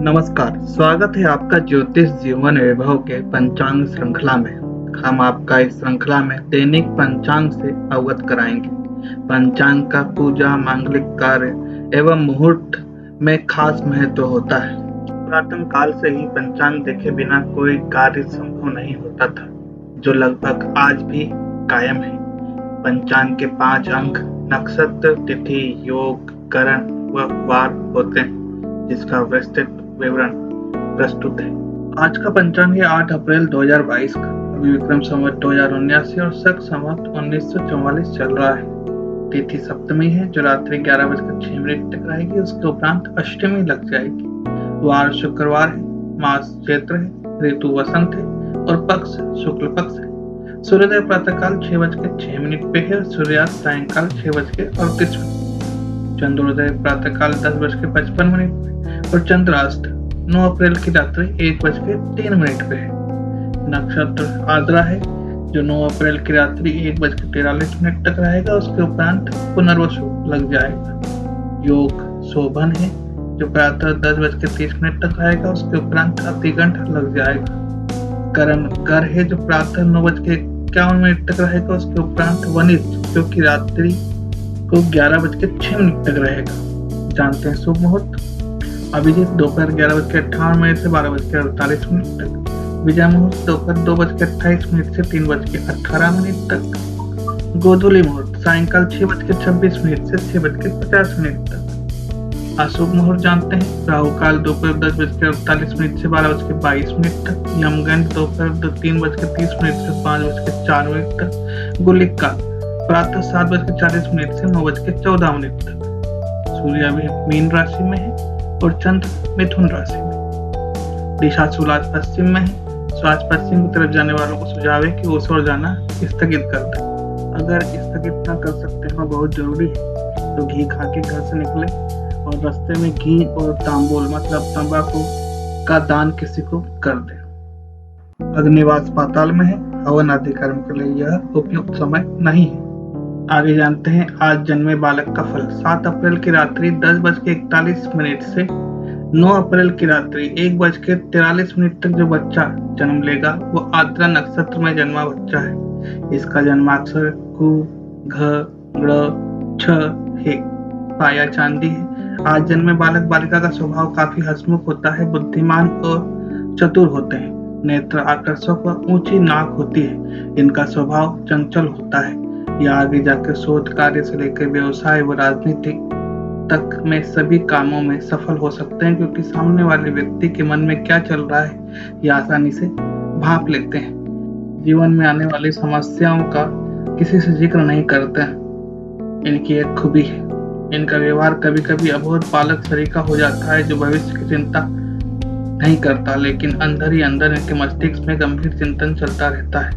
नमस्कार, स्वागत है आपका ज्योतिष जीवन वैभव के पंचांग श्रृंखला में। हम आपका इस श्रृंखला में दैनिक पंचांग से अवगत कराएंगे। पंचांग का पूजा, मांगलिक कार्य एवं मुहूर्त में खास महत्व होता है। पुरातन काल से ही पंचांग देखे बिना कोई कार्य संभव नहीं होता था, जो लगभग आज भी कायम है। पंचांग के 5 अंक नक्षत्र, तिथि, योग, करण व वार होते हैं, जिसका विस्तृत विवरण प्रस्तुत है। आज का पंचांग है 8 अप्रैल 2022 का। अभी विक्रम संवत 2079 और शक संवत 1944 चल रहा है। तिथि सप्तमी है, जो रात्रि 11:06 तक रहेगी। उसके उपरांत अष्टमी लग जाएगी। वार शुक्रवार है, मास चैत्र है, ऋतु वसंत है और पक्ष शुक्ल पक्ष है। सूर्योदय प्रातःकाल 6:06 पे है। सूर्यास्त सायंकाल 6:38। चंद्रोदय प्रातःकाल 10:55 पे और चंद्रास्त 9 अप्रैल की रात्रि 1:03 पे है। नक्षत्र आद्रा है, जो 9 अप्रैल की रात्रि 1:43 तक रहेगा। उसके उपरांत पुनर्वसु लग जाएगा। योग शोभन है, जो प्रातः 10:30 तक रहेगा। उसके उपरांत अतिगंठ लग जाएगा। करण गर है, जो प्रातः 9:51 तक रहेगा। उसके उपरांत वनित, जो कि रात्रि को 11:06 तक रहेगा। जानते हैं शुभ मुहूर्त। अभिजीत दोपहर 11:58 से 12:48 तक। विजय मुहूर्त दोपहर 2:28 से 3:18 तक। गोधूली मुहूर्त सायंकाल 6:26 से 6:50 तक। अशुभ मुहूर्त जानते हैं। राहु काल दोपहर 10:48 से 12:22 तक। यमगंड दोपहर 3:30 से 5:04 तक। गुलिक काल प्रातः 7:40 से 9:14 तक। सूर्य अभी मीन राशि में है और चंद्र मिथुन राशि में। दिशा सूलाज पश्चिम में है। सूरज पश्चिम की तरफ जाने वालों को सुझाव है कि उस ओर जाना स्थगित कर दें। अगर स्थगित न कर सकते हो, बहुत जरूरी है, तो घी खा के घर से निकले और रास्ते में घी और तांबूल मतलब तंबाकू का दान किसी को कर दें। अग्निवास पाताल में है। हवन आदि कर्म के लिए यह उपयुक्त समय नहीं है। आगे जानते हैं आज जन्मे बालक का फल। 7 अप्रैल की रात्रि 10:41 से 9 अप्रैल की रात्रि 1:43 तक जो बच्चा जन्म लेगा वो आद्रा नक्षत्र में जन्मा बच्चा है। इसका जन्माक्षर कु, घ, ङ, छ है। पाया चांदी है। आज जन्मे बालक बालिका का स्वभाव काफी हंसमुख होता है, बुद्धिमान और चतुर होते हैं। नेत्र आकर्षक व ऊंची नाक होती है। इनका स्वभाव चंचल होता है। या आगे जाकर शोध कार्य से लेकर व्यवसाय व राजनीति तक में सभी कामों में सफल हो सकते हैं, क्योंकि सामने वाले व्यक्ति के मन में क्या चल रहा है यह आसानी से भांप लेते हैं। जीवन में आने वाली समस्याओं का किसी से जिक्र नहीं करते हैं। इनकी एक खूबी है, इनका व्यवहार कभी कभी अबोध बालक सरीका हो जाता है, जो भविष्य की चिंता नहीं करता, लेकिन अंदर ही अंदर इनके मस्तिष्क में गंभीर चिंतन चलता रहता है।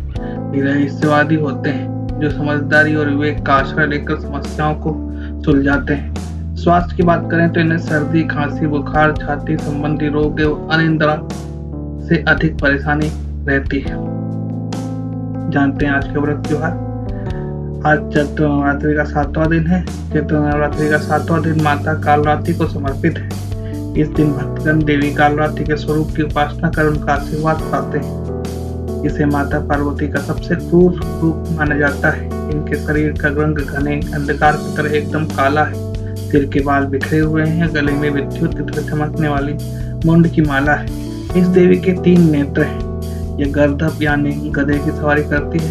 ये रहस्यवादी होते हैं, जो समझदारी और विवेक का आश्रय लेकर समस्याओं को सुलझाते हैं। स्वास्थ्य की बात करें तो इन्हें सर्दी, खांसी, बुखार, छाती संबंधी रोग एवं अनिद्रा से अधिक परेशानी रहती है। जानते हैं आज के व्रत त्योहार। आज चैत्र नवरात्रि का 7वां दिन है। चैत्र नवरात्रि का 7वां दिन माता कालरात्रि को समर्पित है। इस दिन भक्तगण देवी कालरात्रि के स्वरूप की उपासना कर उनका आशीर्वाद पाते हैं। इसे माता पार्वती का सबसे क्रूर रूप माना जाता है। इनके शरीर का रंग घने अंधकार की तरह एकदम काला है। सिर के बाल बिखरे हुए हैं। गले में विद्युत की तरह चमकने वाली मुंड की माला है। इस देवी के 3 नेत्र हैं। यह गर्दभ यानी गधे की सवारी करती है।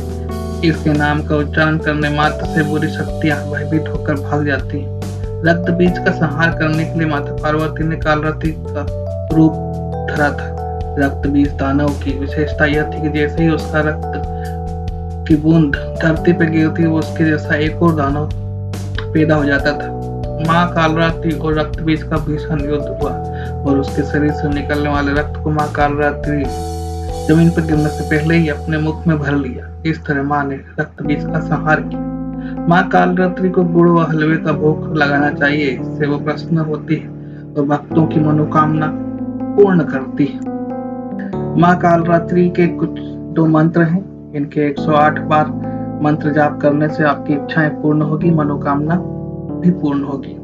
इसके नाम का उच्चारण करने मात्र से बुरी शक्तियां भयभीत होकर भाग जाती हैं। रक्त बीज का संहार करने के लिए माता पार्वती ने कालरात्रि का रूप धरा था। रक्त बीज दानव की विशेषता यह थी कि जैसे ही उसका रक्त की बूंद धरती पर गिरती, वो उसके जैसा एक और दानव पैदा हो जाता था। माँ कालरात्रि और रक्त बीज का भीषण युद्ध हुआ और उसके शरीर से निकलने वाले रक्त को माँ कालरात्रि जमीन पर गिरने से पहले ही अपने मुख में भर लिया। इस तरह माँ ने रक्त बीज का संहार किया। माँ कालरात्रि को गुड़ व हलवे का भोग लगाना चाहिए। इससे वो प्रसन्न होती है और भक्तों की मनोकामना पूर्ण करती है। माँ कालरात्रि के कुछ 2 मंत्र हैं। इनके 108 बार मंत्र जाप करने से आपकी इच्छाएं पूर्ण होगी, मनोकामना भी पूर्ण होगी।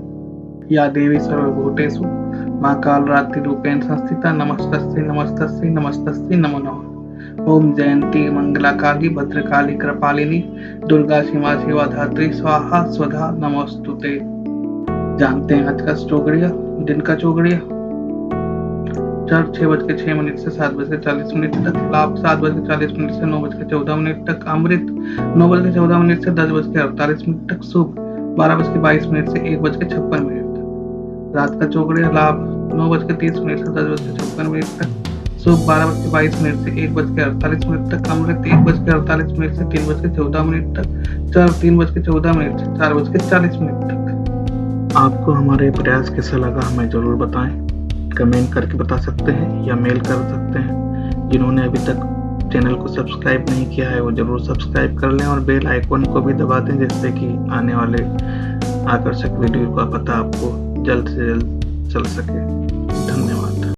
या देवी सर्वभूतेषु माँ कालरात्रि रूपेण संस्थिता नमस्तस्यै नमस्तस्यै नमस्तस्यै नमो नमः। ओम जयंती मंगला काली भद्रकाली कृपालिनी दुर्गा क्षमा सेवा धात्री स्वाहा स्वधा नमोस्तुते। जानते हैं आज का चौगड़िया, दिन का चौगड़िया। 6:06 से 7:40 तक। लाभ 7:40 से 9:14 तक। अमृत 9:14 से 10:48 तक। शुभ 12:22 से 1:56 तक। रात का चौगड़िया। लाभ 9:30 से 10:56 तक। शुभ 12:22 से 1:48 तक। अमृत 1:48 से 3:14 तक। चर 3:14 से 4:40 तक। आपको हमारे प्रयास कैसा लगा हमें जरूर बताएं। कमेंट करके बता सकते हैं या मेल कर सकते हैं। जिन्होंने अभी तक चैनल को सब्सक्राइब नहीं किया है वो जरूर सब्सक्राइब कर लें और बेल आइकन को भी दबा दें, जिससे कि आने वाले आकर्षक वीडियो का पता आपको जल्द से जल्द चल सके।